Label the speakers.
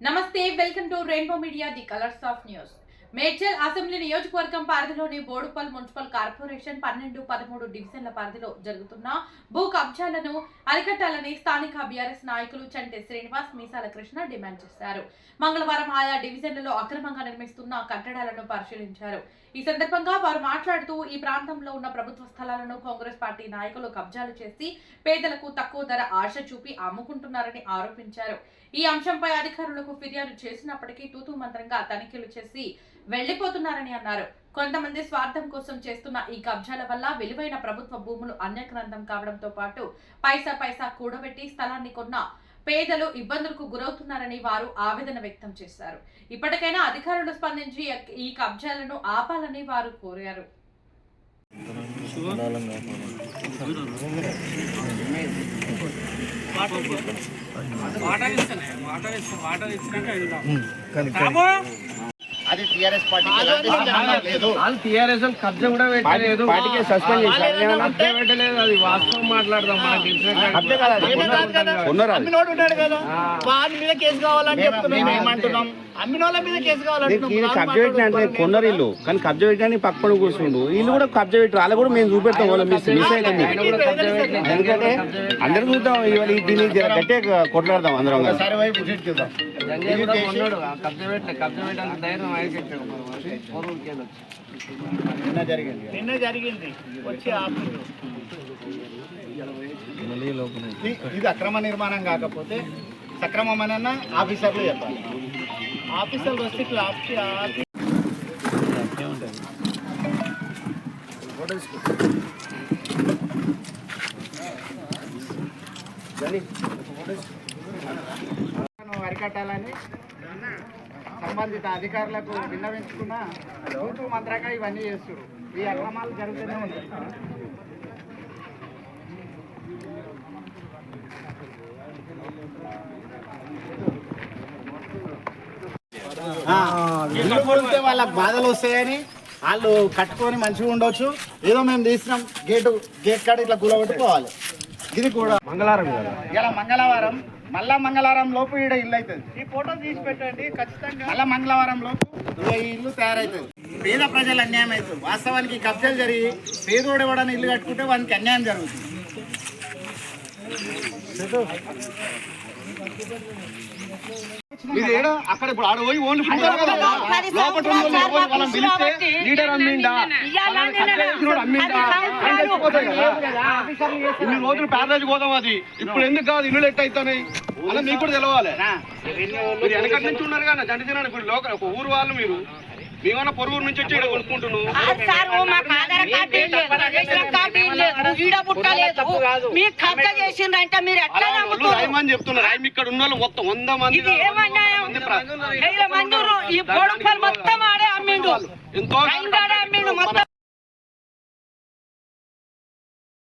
Speaker 1: నమస్తే welcome to rainbow media the colours of news. Medchal assembly నియోజకవర్గం పరిధిలోని బోడుపల్ మున్సిపల్ కార్పొరేషన్ 12, 13 డివిజన్ల పరిధిలో జరుగుతున్న భూ కబ్జాలను అరికట్టాలని స్థానిక బీఆర్ఎస్ నాయకులు చంటే శ్రీనివాస్, మీసాల కృష్ణ డిమాండ్ చేశారు. మంగళవారం ఆయా డివిజన్లలో అక్రమంగా నిర్మిస్తున్న కట్టడాలను పరిశీలించారు. ఈ సందర్భంగా వారు మాట్లాడుతూ ఈ ప్రాంతంలో ఉన్న ప్రభుత్వ స్థలాలను కాంగ్రెస్ పార్టీ నాయకులు కబ్జాలు చేసి పేదలకు తక్కువ ధర ఆశ చూపి అమ్ముకుంటున్నారని ఆరోపించారు. ఈ అంశంపై అధికారులకు ఫిర్యాదు చేసినప్పటికీ తూతూ మంత్రంగా తనిఖీలు చేసి వెళ్లిపోతున్నారని అన్నారు. కొంతమంది స్వార్థం కోసం చేస్తున్న ఈ కబ్జాల వల్ల విలువైన ప్రభుత్వ భూములు అన్యక్రాంతం కావడంతో పాటు పైసా కూడబెట్టి స్థలాన్ని కొన్న పేదలు ఇబ్బందులకు గురవుతున్నారని వారు ఆవేదన వ్యక్తం చేశారు. ఇప్పటికైనా అధికారులు స్పందించి ఈ కబ్జాలను ఆపాలని వారు కోరారు.
Speaker 2: అది టీఆర్ఎస్ పార్టీకి
Speaker 3: టీఆర్ఎస్ కబ్జా కూడా పెట్టలేదు,
Speaker 2: పార్టీకి సస్పెండ్
Speaker 3: పెట్టలేదు. అది వాస్తవం మాట్లాడదాం.
Speaker 2: అమ్మినోడు ఉన్నాడు కదా, వాడి మీద కేసు కావాలని చెప్తున్నాం. ఏమంటున్నాం? అమ్మినోళ్ళ మీద కేసు కావాలంటే
Speaker 4: కబ్జా పెట్టిన అంటే కొన్నారు ఇల్లు, కానీ కబ్జా పెట్టడానికి పక్కన కూర్చుండు. ఇల్లు కూడా కబ్జా పెట్టి వాళ్ళ కూడా మేము చూపెడతాం. వాళ్ళు మిస్ అవుతాం. ఎందుకంటే అందరూ చూద్దాం. ఇవాళ దీన్ని గట్టిగా కొట్లాడదాం అందరం.
Speaker 2: నిన్న జరిగింది వచ్చి ఇది అక్రమ నిర్మాణం కాకపోతే సక్రమమైన ఆఫీసర్లు చెప్పాలి. ఆఫీసర్లు వస్తే ఇట్లా అరికట్టాలని సంబంధిత అధికారులకు విన్నవించుకున్న తూతూ మంత్రంగా ఇవన్నీ చేస్తున్నారు. ఈ అక్రమాలు జరుగుతూనే ఉంటాయి. ఇల్లు కొడితే వాళ్ళకి బాధలు వస్తాయని వాళ్ళు కట్టుకొని మంచిగా ఉండొచ్చు. ఏదో మేము తీసినాం గేట్ కాడ ఇట్లా కూలగొట్టుకోవాలి. ఇది కూడా
Speaker 3: మంగళవారం
Speaker 2: ఇలా మంగళవారం మళ్ళా మంగళవారం లోపు ఈడ ఇల్లు అవుతుంది. ఈ ఫోటో తీసి పెట్టండి ఖచ్చితంగా. మళ్ళా మంగళవారం లోపు ఈ ఇల్లు తయారవుతుంది. పేద ప్రజలు అన్యాయం అవుతుంది. వాస్తవానికి కబ్జాలు జరిగి పేదోడు ఎవడని ఇల్లు కట్టుకుంటే వానికి అన్యాయం జరుగుతుంది.
Speaker 3: అక్కడ ఇప్పుడు ఆడ పోయి ఓన్లీ లీడర్ అమ్మిండా ఇన్ని రోజులు ప్యారేజ్ పోదాం. అది ఇప్పుడు ఎందుకు కాదు, ఇల్లు ఎట్ అవుతాయి అలా మీకు కూడా తెలవాలి. మీరు వెనకటి నుంచి ఉన్నారు కదా జంట తినాలి. ఇప్పుడు లోకల్ ఒక ఊరు వాళ్ళు మీరు మేమన్నా పొరుగురు నుంచి వచ్చి ఇక్కడ కొనుక్కుంటున్నాం. రాయమని చెప్తున్నారు. రాయమ ఇక్కడ ఉన్న వాళ్ళు మొత్తం 100 మంది ఎంతో